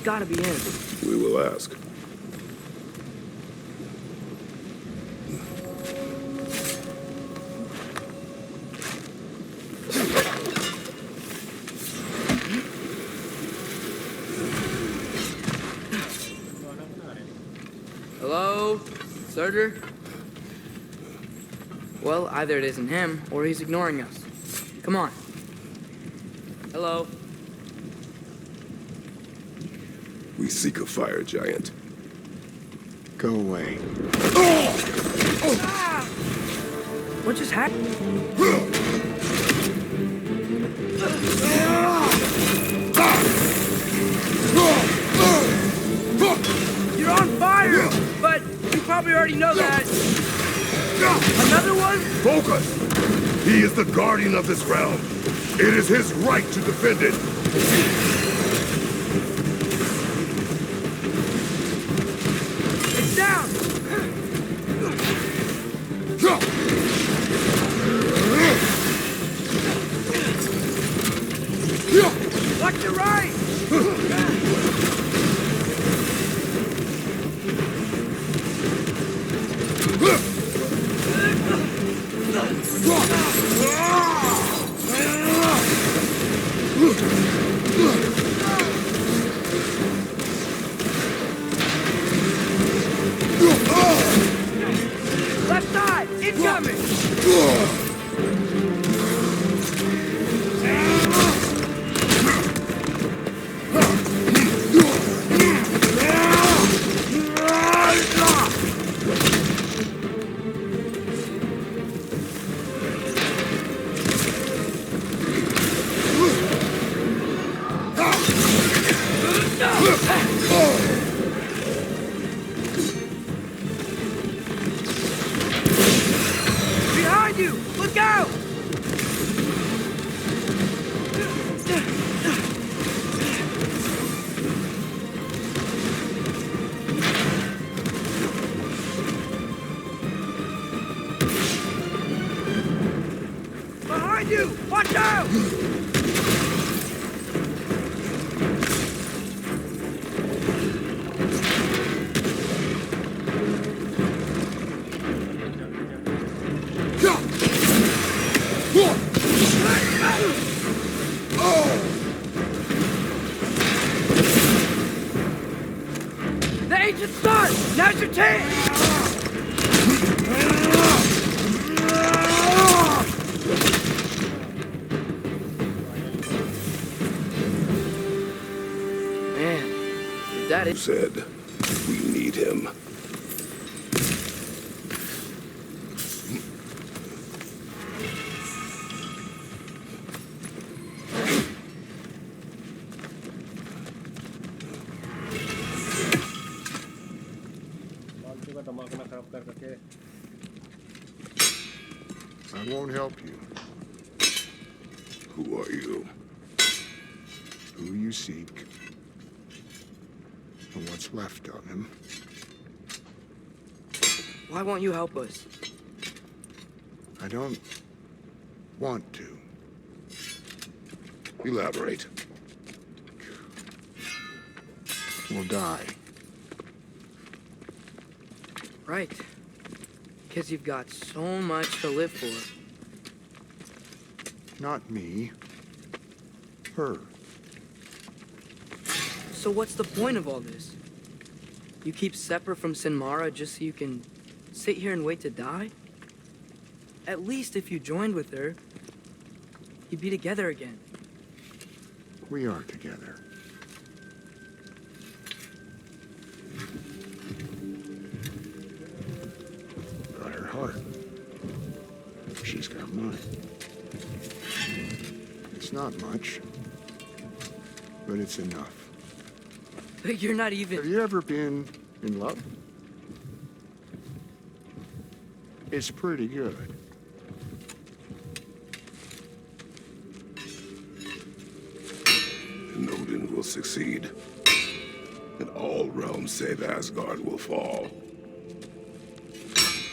gotta be him. We will ask. Hello? Surtur? Well, either it isn't him, or he's ignoring us. Come on. Hello? We seek a fire giant. Go away. What just happened? You're on fire! But you probably already know that. Another one? Focus! He is the guardian of this realm. It is his right to defend it. It's down! Watch your right! Left side! Incoming! Behind you! Look out! Behind you! Watch out! The ancient sun! Now's your chance! Man, your dad is... Said, we need him. I won't help you. Who are you? Who you seek, and what's left of him. Why won't you help us? I don't want to. Elaborate. We'll die. Right. Because you've got so much to live for. Not me. Her. So what's the point of all this? You keep separate from Sinmara just so you can sit here and wait to die? At least if you joined with her, you'd be together again. We are together. Got her heart. She's got mine. It's not much, but it's enough. But you're not even... Have you ever been in love? It's pretty good. And Odin will succeed. And all realms save Asgard will fall.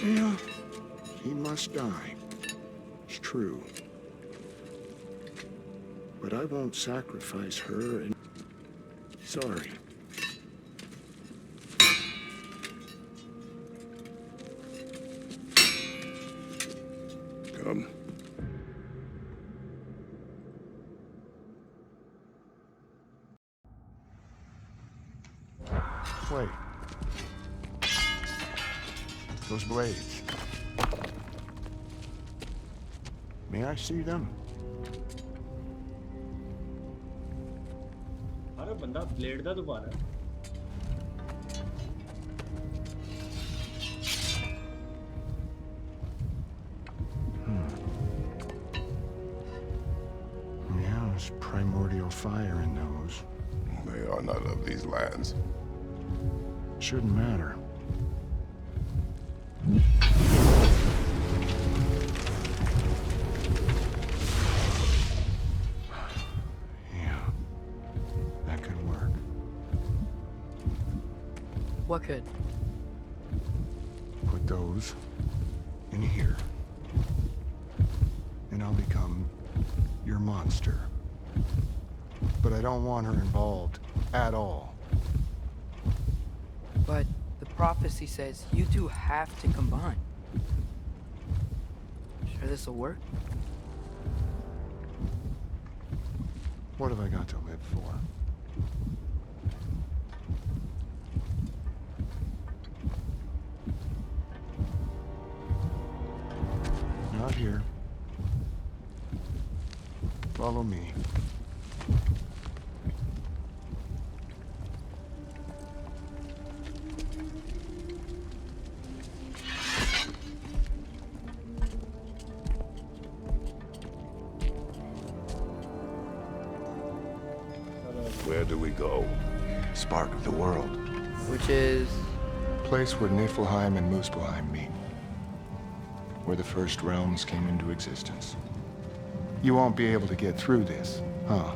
Yeah, he must die. It's true. But I won't sacrifice her and... Sorry. Wait. Those blades. May I see them? अरे बंदा blade दा दोबारा Yeah, there's primordial fire in those. They are not of these lands. Shouldn't matter. Yeah, that could work. What could? Put those in here. And I'll become your monster. But I don't want her involved at all. But the prophecy says you two have to combine. Sure this'll work? What have I got to live for? Not here. Follow me. Where do we go? Spark of the world. Which is... Place where Niflheim and Muspelheim meet. Where the first realms came into existence. You won't be able to get through this, huh?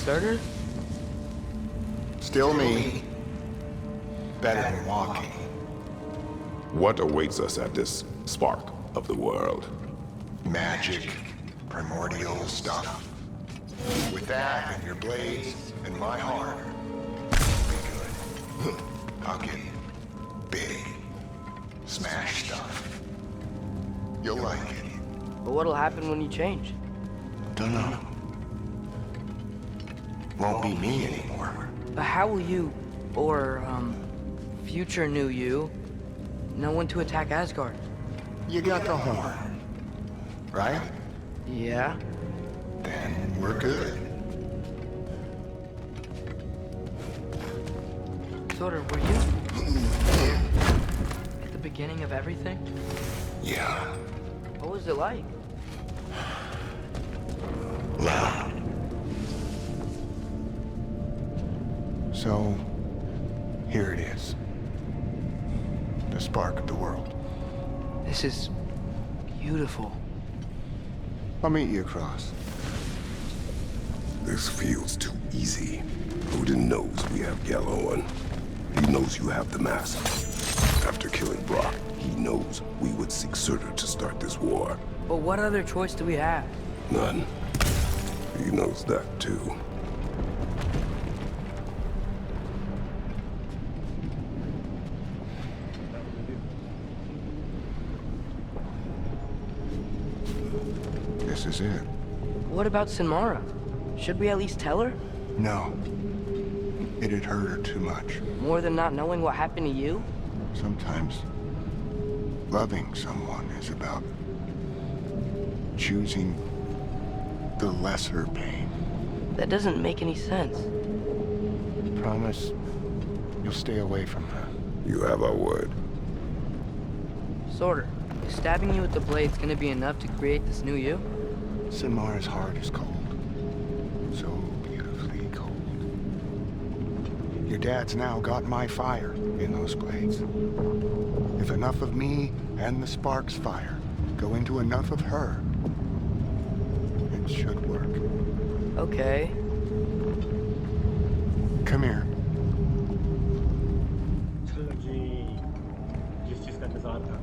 Starter? Still me. Better than walking. What awaits us at this spark of the world? Magic, primordial stuff. With that and your blades and my heart, be good. I'll get big, smash stuff. You'll like it. But what'll happen when you change? Dunno. Won't be me anymore. But how will you, or, future new you, know when to attack Asgard? You got the horn, right? Yeah? Then we're good. Sort of, were you at the beginning of everything? Yeah. What was it like? Loud. So, here it is. The spark of the world. This is beautiful. I'll meet you across. This feels too easy. Odin knows we have Gjallarhorn. He knows you have the mask. After killing Brok, he knows we would seek Surtur to start this war. But what other choice do we have? None. He knows that too. This is it. What about Sinmara? Should we at least tell her? No. It'd hurt her too much. More than not knowing what happened to you? Sometimes loving someone is about choosing the lesser pain. That doesn't make any sense. Promise you'll stay away from her. You have our word. Sorter, is stabbing you with the blade's gonna be enough to create this new you? Sinmara's heart is cold. So beautifully cold. Your dad's now got my fire in those blades. If enough of me and the spark's fire go into enough of her, it should work. Okay. Come here. चलो जी जिस चीज का इंतजार था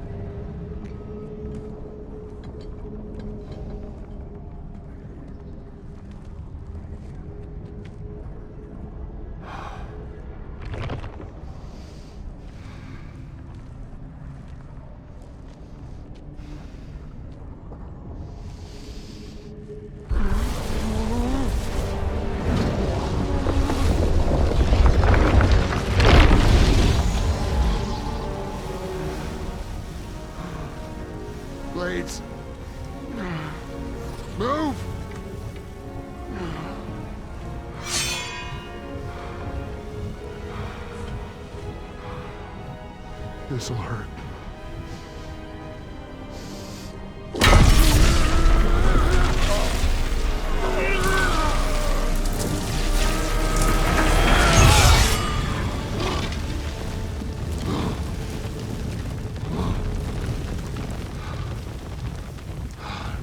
This'll hurt.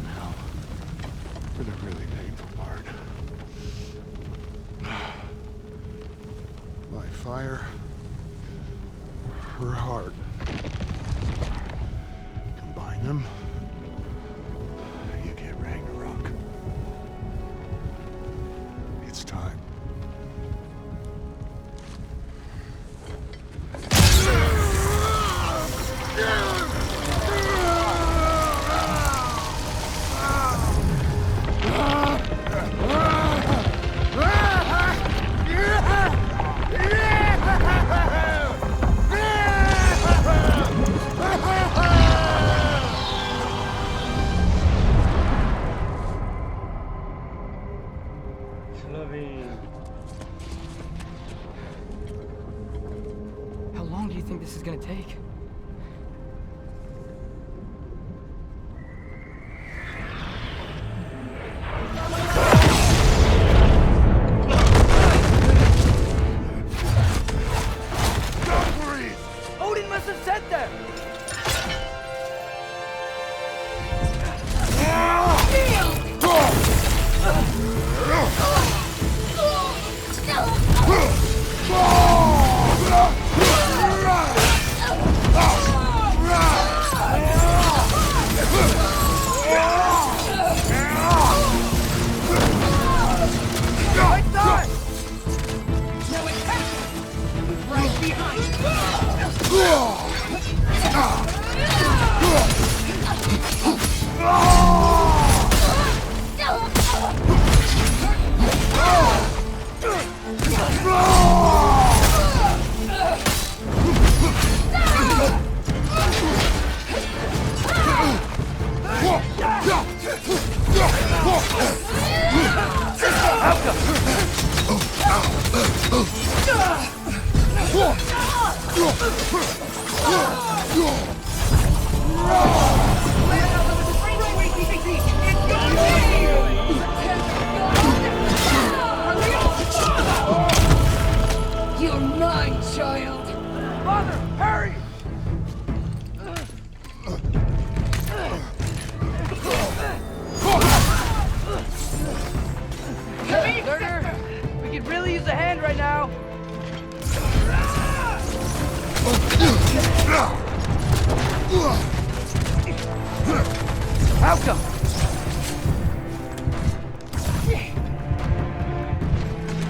Now, for the really painful part. My fire, her heart. Combine them, you get Ragnarok. It's time. How long do you think this is gonna take? Odin must have sent them! You're mine, child! Father, hurry! Lerner, we could really use a hand right now. Outcome!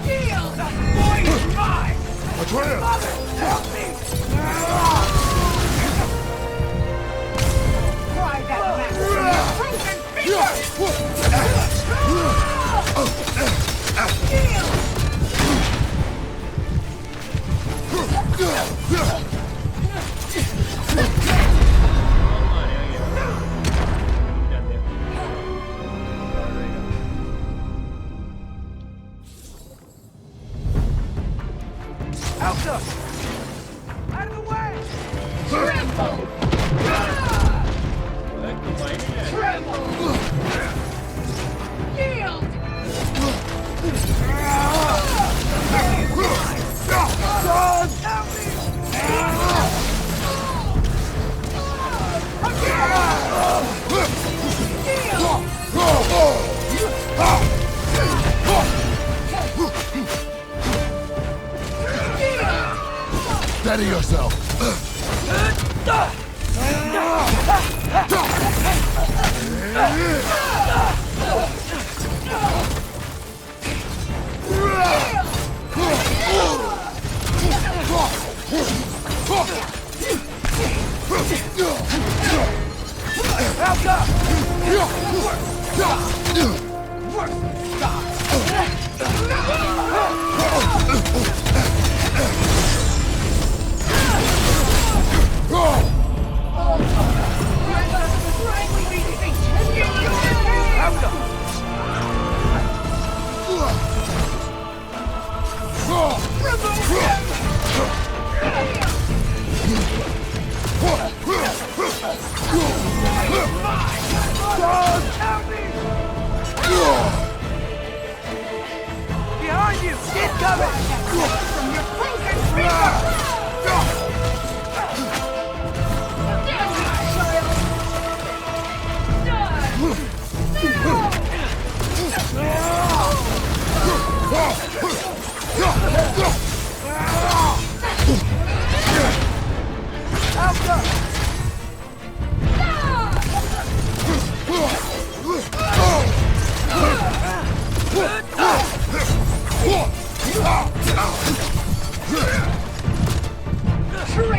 Yield! Boy is mine! Atreus! Mother, help me! Try that mask! Broken finger! Outcome! Out of the way! Tremble! Tremble! Yield! Steady yourself.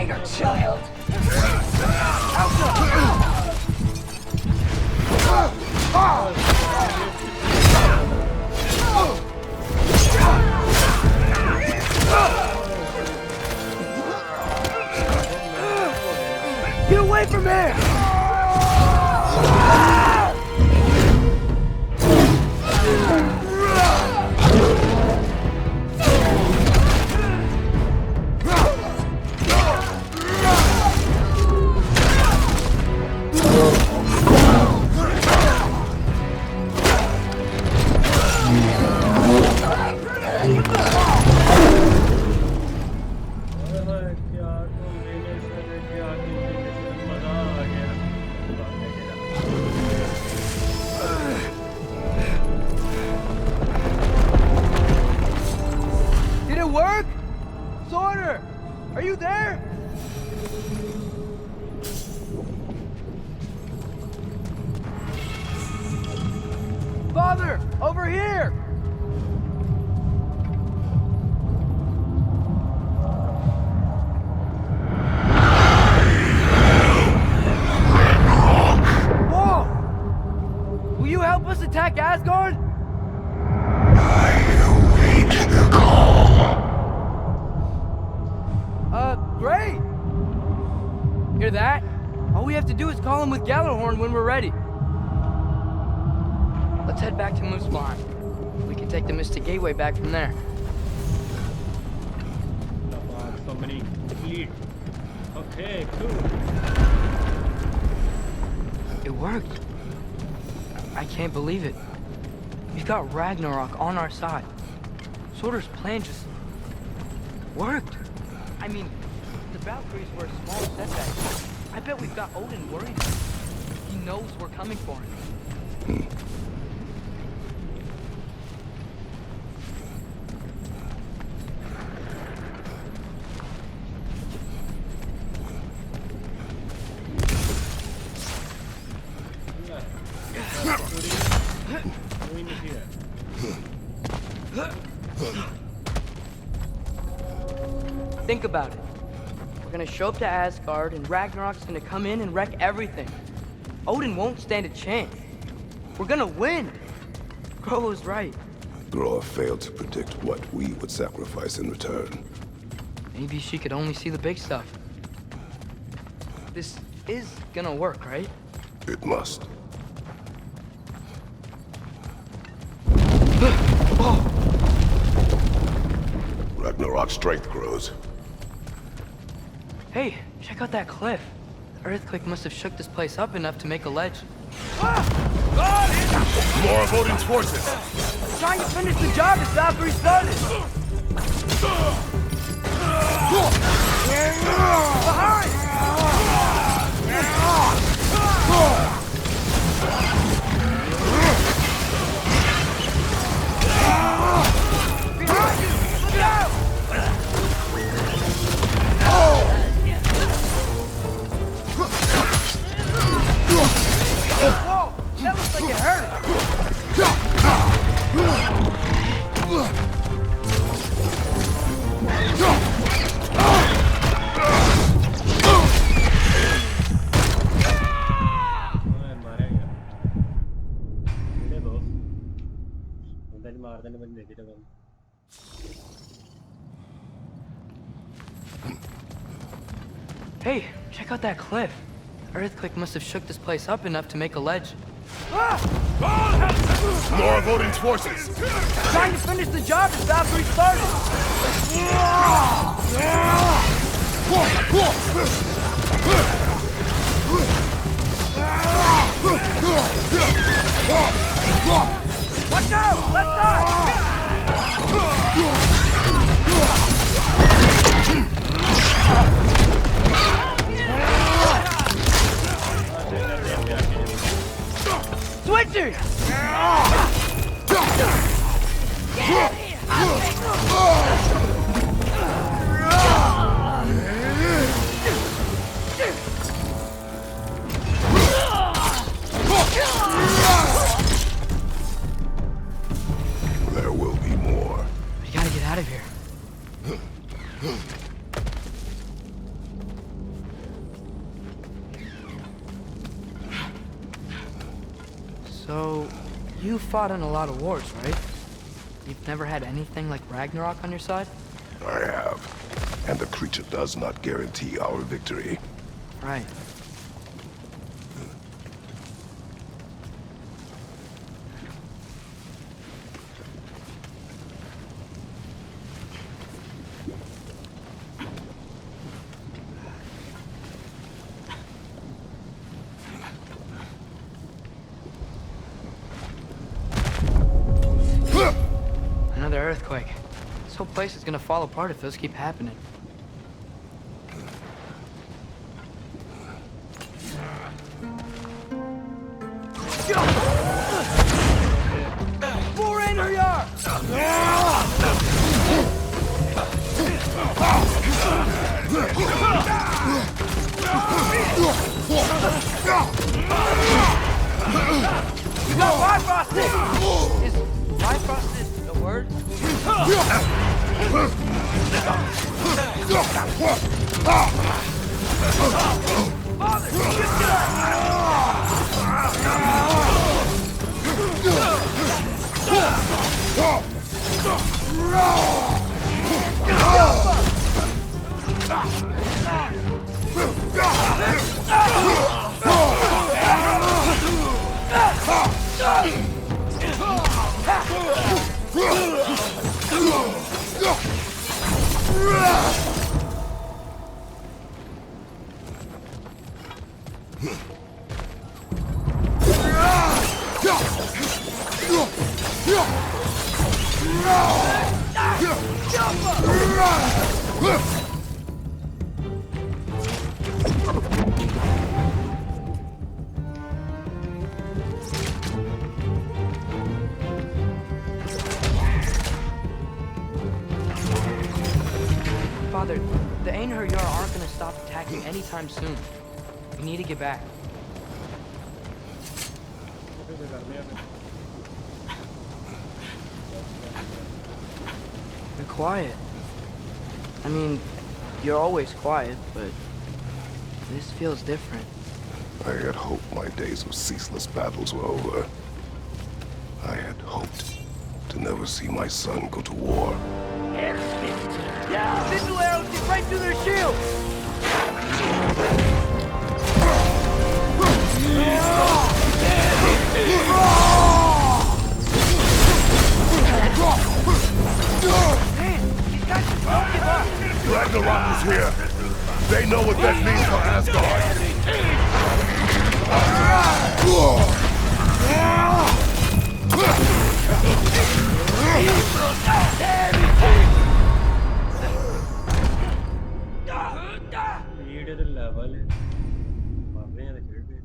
inner child. Get away from here! Did it work? Sorter! Are you there? Father! Over here! Whoa! Will you help us attack Asgard? Great! Hear that? All we have to do is call him with Gjallarhorn when we're ready. Let's head back to Muspelheim. We can take the Mystic Gateway back from there. So many complete. Okay, cool. It worked. I can't believe it. We've got Ragnarok on our side. Sorter's plan just worked. I mean, the Valkyries were a small setback. I bet we've got Odin worried. He knows we're coming for him. Rune is here. Think about it. We're gonna show up to Asgard, and Ragnarok's gonna come in and wreck everything. Odin won't stand a chance. We're gonna win. Groa was right. Groa failed to predict what we would sacrifice in return. Maybe she could only see the big stuff. This is gonna work, right? It must. Ragnarok's strength grows. Hey, check out that cliff. The earthquake must have shook this place up enough to make a ledge. More of Odin's forces! Trying to finish the job as Valkyrie started! Behind! Behind you! Look out! Whoa! That looks like it hurt! Hey, check out that cliff. The earthquake must have shook this place up enough to make a ledge. More of Odin's forces! Trying to finish the job as Valkyrie started! Watch out! Left side! Switching! So, you fought in a lot of wars, right? You've never had anything like Ragnarok on your side? I have. And the creature does not guarantee our victory. Right. Another earthquake. This whole place is gonna fall apart if those keep happening. War Ragnarök! You got Bifrost! Is Bifrost a word? Father, shift it Father, the Einherjar aren't gonna stop attacking anytime soon. We need to get back. You're quiet. I mean, you're always quiet, but this feels different. I had hoped my days of ceaseless battles were over. I had hoped to never see my son go to war. Yeah! Missile arrows get right through their shield! Man, these guys just don't give up! Ragnarok is here! They know what that means for Asgard! Leader level है मार रहे हैं खेल पे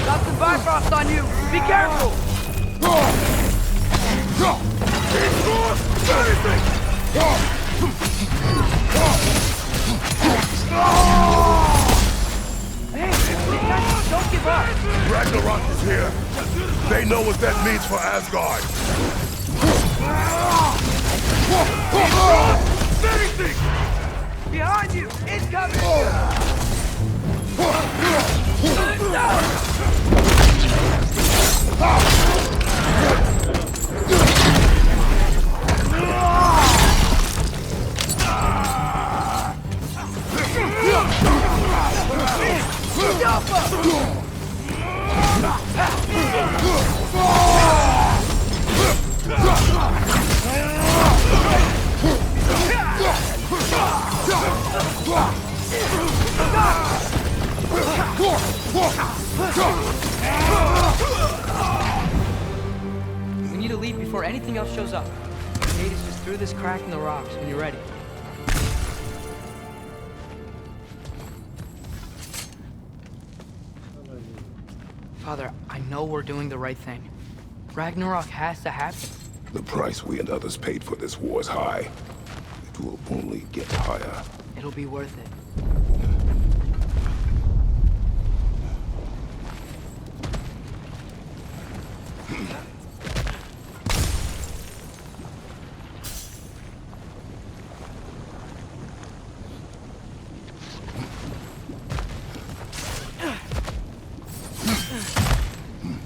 Got some Bifrost on you! Be careful! Hey, these guys don't give up! Ragnarok is here! They know what that means for Asgard! Behind you! Incoming! We need to leave before anything else shows up. The gate is just through this crack in the rocks when you're ready. Father, I know we're doing the right thing. Ragnarok has to happen. The price we and others paid for this war is high. It will only get higher. It'll be worth it.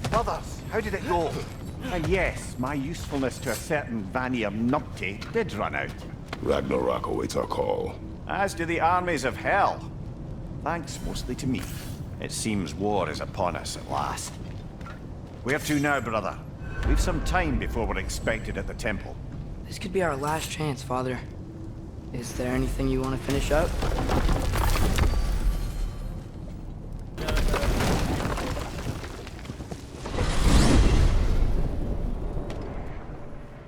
Brothers, how did it go? And yes, my usefulness to a certain Vanium numpty did run out. Ragnarok awaits our call. As do the armies of hell. Thanks mostly to me. It seems war is upon us at last. Where to now, brother? We've some time before we're expected at the temple. This could be our last chance, Father. Is there anything you want to finish up?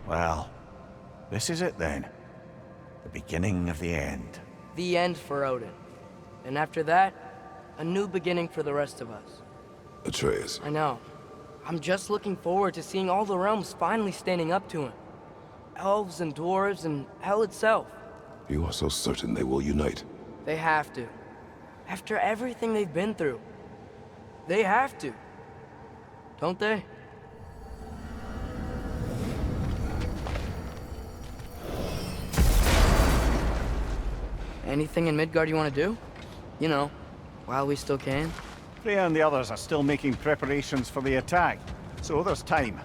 Well, this is it then. The beginning of the end. The end for Odin. And after that, a new beginning for the rest of us. Atreus, I know. I'm just looking forward to seeing all the realms finally standing up to him. Elves and dwarves and hell itself. you are so certain they will unite. They have to. After everything they've been through. They have to. Don't they? Anything in Midgard you want to do? You know, while we still can. Freya and the others are still making preparations for the attack, so there's time.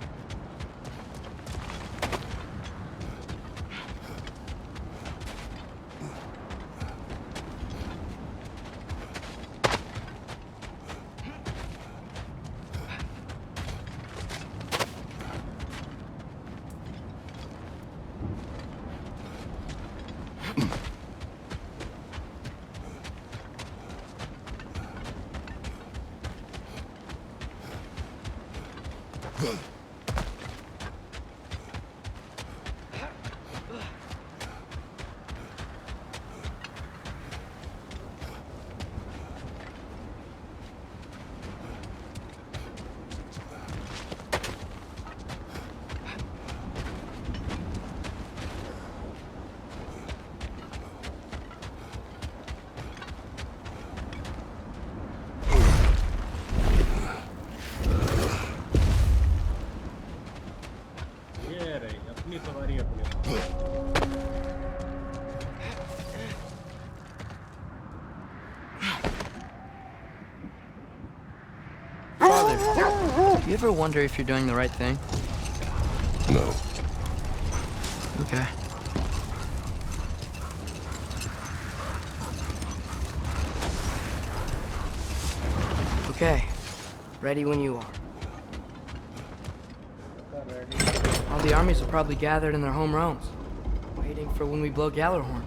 ये रही अपनी सवारी अपने Father, do you ever wonder if you're doing the right thing? No. Okay. Okay. Ready when you are. All the armies are probably gathered in their home realms, waiting for when we blow Gjallarhorn.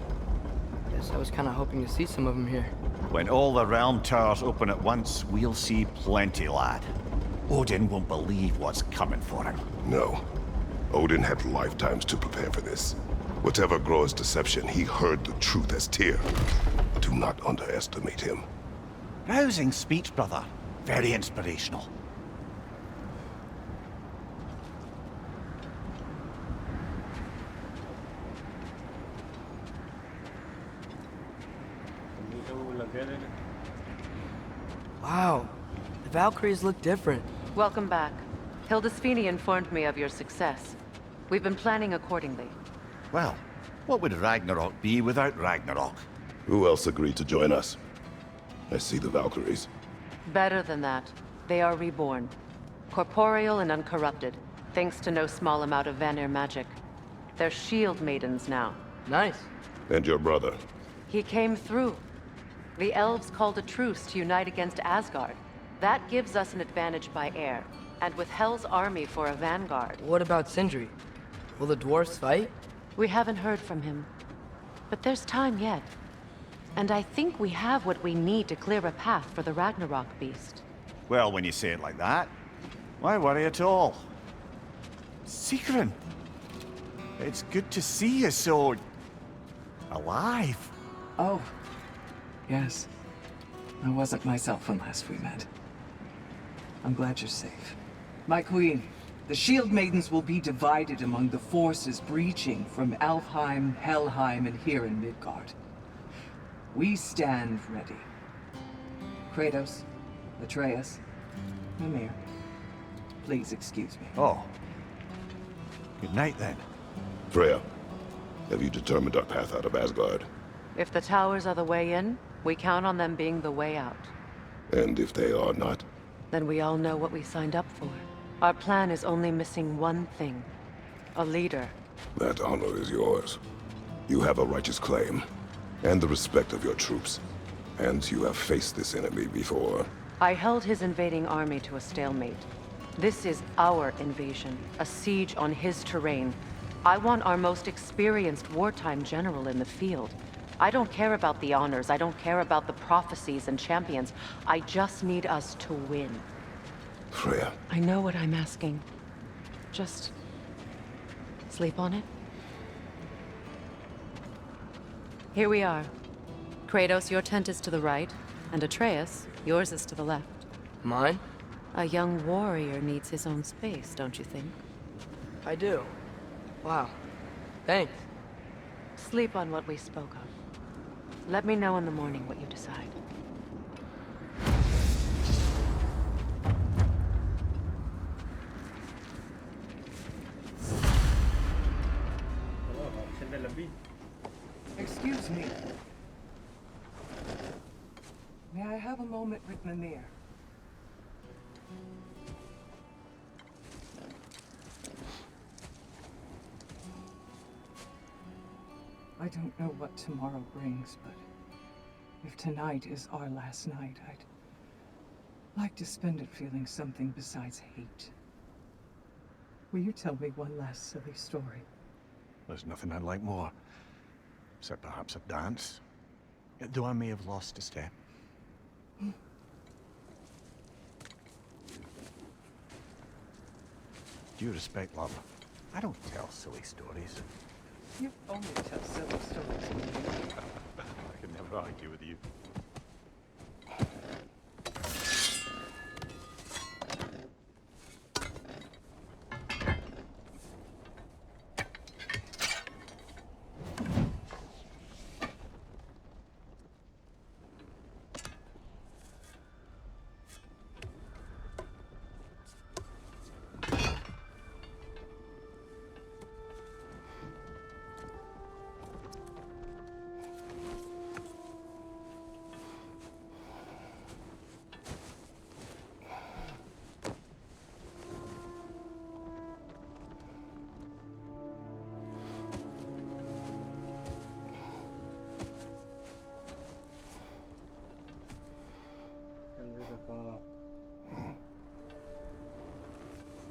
Guess I was kind of hoping to see some of them here. When all the realm towers open at once, we'll see plenty, lad. Odin won't believe what's coming for him. No. Odin had lifetimes to prepare for this. Whatever Groa's deception, he heard the truth as Tyr. Do not underestimate him. Rousing speech, brother. Very inspirational. Wow, the Valkyries look different. Welcome back. Hildisfini informed me of your success. We've been planning accordingly. Well, what would Ragnarok be without Ragnarok? Who else agreed to join us? I see the Valkyries. Better than that, they are reborn. Corporeal and uncorrupted, thanks to no small amount of Vanir magic. They're shield maidens now. Nice. And your brother. He came through. The elves called a truce to unite against Asgard. That gives us an advantage by air, and with Hell's army for a vanguard. What about Sindri? Will the dwarves fight? We haven't heard from him. But there's time yet. And I think we have what we need to clear a path for the Ragnarok beast. Well, when you say it like that, why worry at all? Sigrun! It's good to see you so... alive. Oh, yes. I wasn't myself when last we met. I'm glad you're safe. My queen, the Shield Maidens will be divided among the forces breaching from Alfheim, Helheim, and here in Midgard. We stand ready. Kratos, Atreus, Mimir, please excuse me. Oh. Good night, then. Freya, have you determined our path out of Asgard? If the towers are the way in, we count on them being the way out. And if they are not? Then we all know what we signed up for. Our plan is only missing one thing. A leader. That honor is yours. You have a righteous claim, and the respect of your troops. And you have faced this enemy before. I held his invading army to a stalemate. This is our invasion, a siege on his terrain. I want our most experienced wartime general in the field. I don't care about the honors, I don't care about the prophecies and champions. I just need us to win. Freya. I know what I'm asking. Just sleep on it. Here we are. Kratos, your tent is to the right, and Atreus, yours is to the left. Mine? A young warrior needs his own space, don't you think? I do. Wow. Thanks. Sleep on what we spoke of. Let me know in the morning what you decide. Option पे लंबी Excuse me. May I have a moment with Mimir? I don't know what tomorrow brings, but if tonight is our last night, I'd like to spend it feeling something besides hate. Will you tell me one last silly story? There's nothing I'd like more. Except perhaps a dance. Though I may have lost a step. Due respect, love, I don't tell silly stories. You only tell silly stories. I can never argue with you.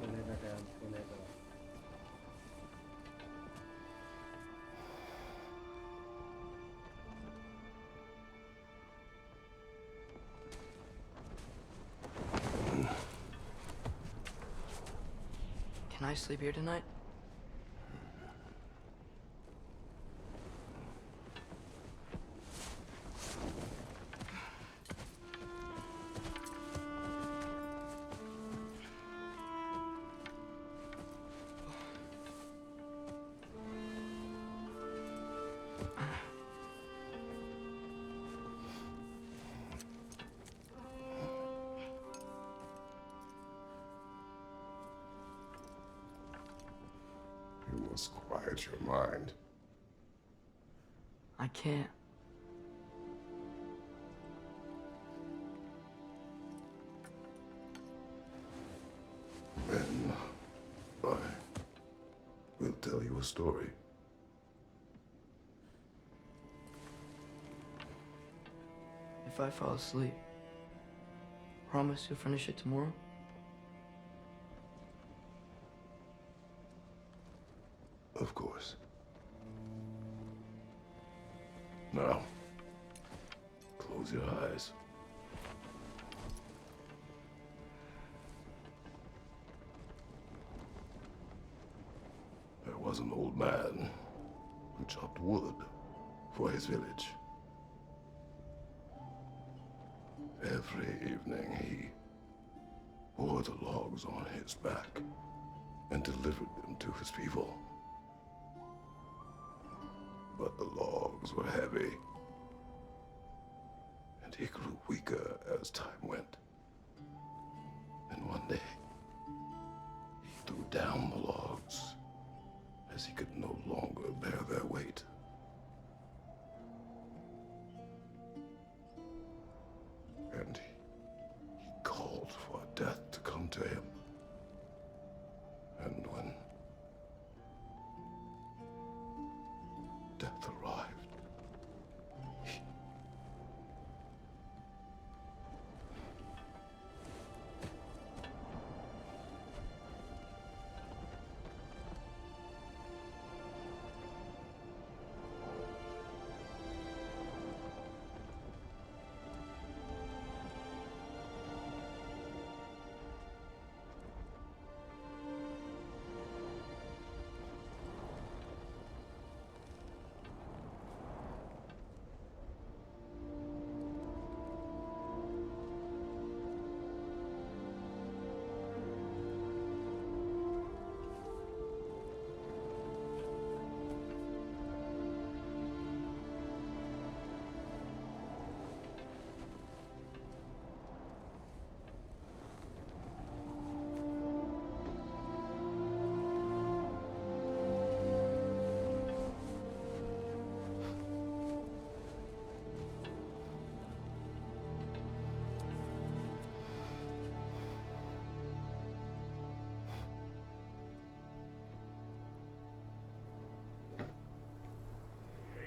सोने का time सोने का Can I sleep here tonight? You must quiet your mind. I can't. Then I will tell you a story. If I fall asleep, promise you'll finish it tomorrow? Of course. Now, close your eyes. There was an old man who chopped wood for his village. Every evening bore the logs on his back and delivered them to his people. But the logs were heavy, and he grew weaker as time went. And one day, he threw down the logs as he could no longer bear their weight. And he called for death to come to him. And when death arrived,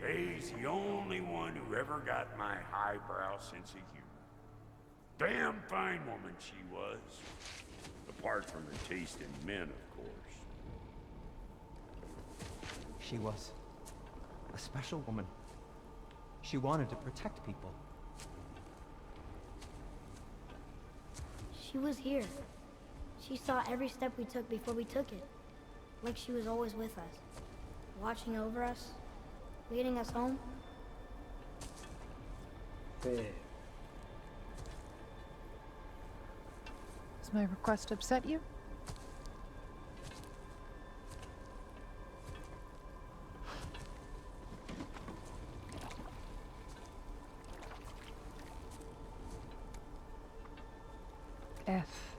He's the only one who ever got my highbrow sense of humor. Damn fine woman she was. Apart from her taste in men, of course. She was a special woman. She wanted to protect people. She was here. She saw every step we took before we took it. Like she was always with us. Watching over us. Leading us home. Babe. Does my request upset you? Death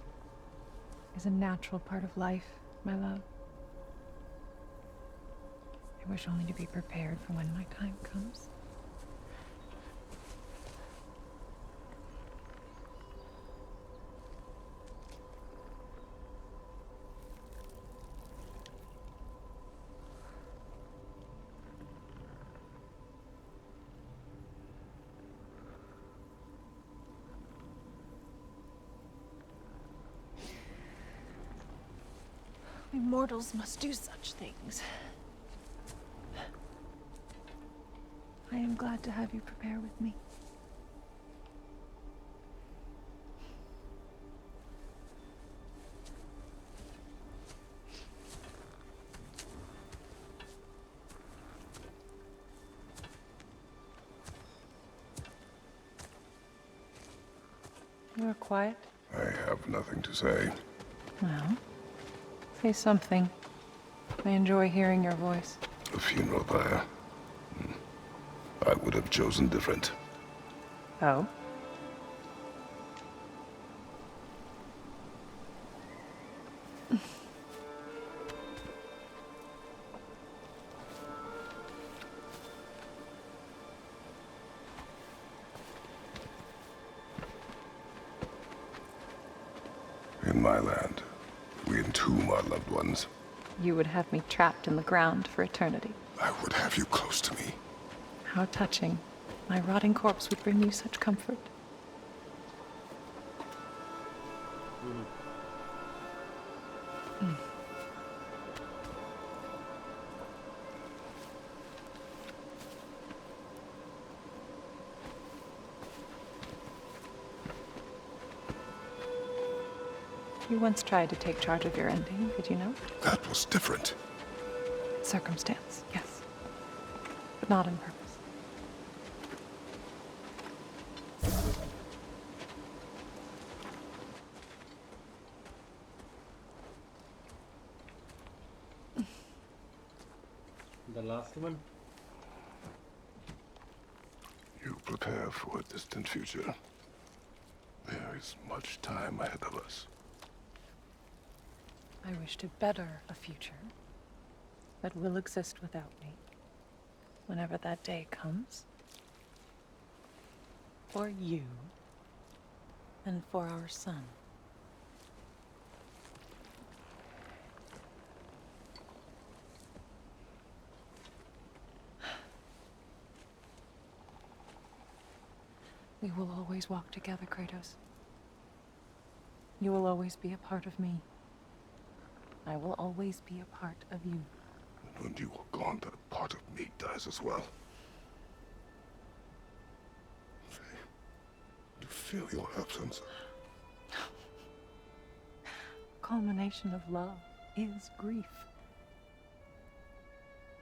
is a natural part of life, my love. I wish only to be prepared for when my time comes. We mortals must do such things. I am glad to have you prepare with me. You are quiet. I have nothing to say. Well, say something. I enjoy hearing your voice. A funeral pyre. I would have chosen different. Oh? In my land, we entomb our loved ones. You would have me trapped in the ground for eternity. I would have you close to me. How touching. My rotting corpse would bring you such comfort. You once tried to take charge of your ending, did you know? That was different. Circumstance, yes. But not on purpose. The last one. You prepare for a distant future. There is much time ahead of us. I wish to better a future that will exist without me, whenever that day comes. For you, and for our son. We will always walk together, Kratos. You will always be a part of me. I will always be a part of you. And when you are gone, that part of me dies as well. To feel your absence. Culmination of love is grief.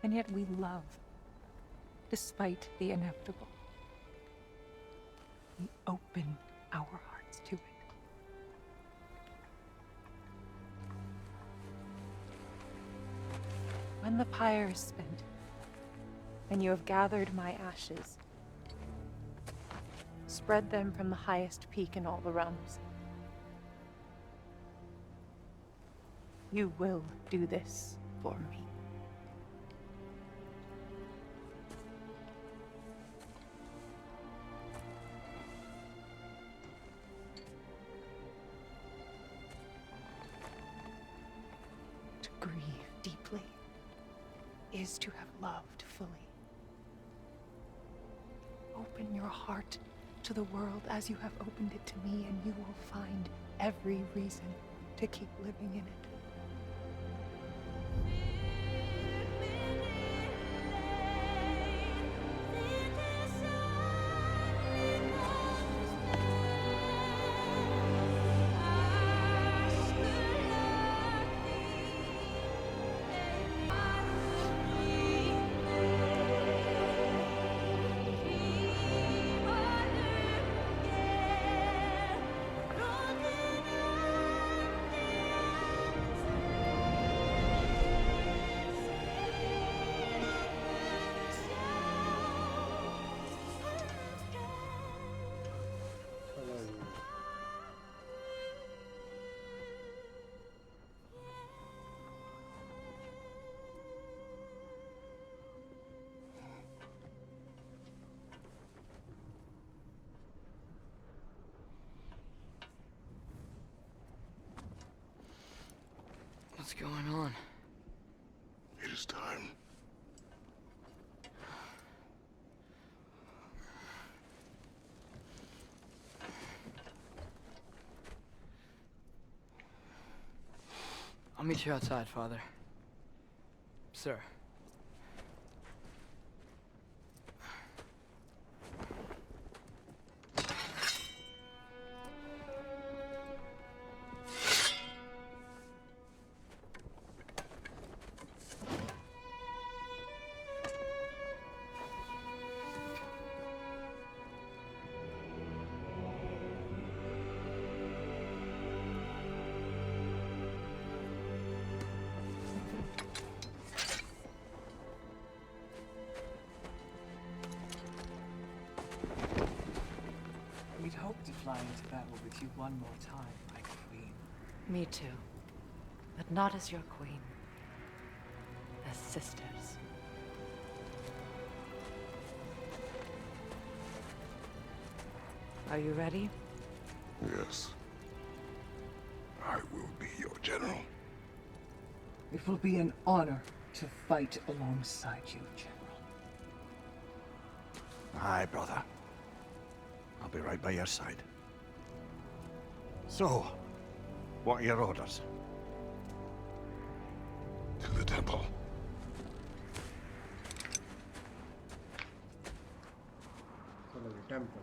And yet we love, despite the inevitable. We open our hearts to it. When the pyre is spent, and you have gathered my ashes, spread them from the highest peak in all the realms. You will do this for me. To grieve deeply is to have loved fully. Open your heart to the world as you have opened it to me, and you will find every reason to keep living in it. What's going on? It is time. I'll meet you outside, Father. Sir. We'd hoped to fly into battle with you one more time, my queen. Me too. But not as your queen. As sisters. Are you ready? Yes. I will be your general. It will be an honor to fight alongside you, General. Aye, brother. I'll be right by your side. So, what are your orders? To the temple. Temple.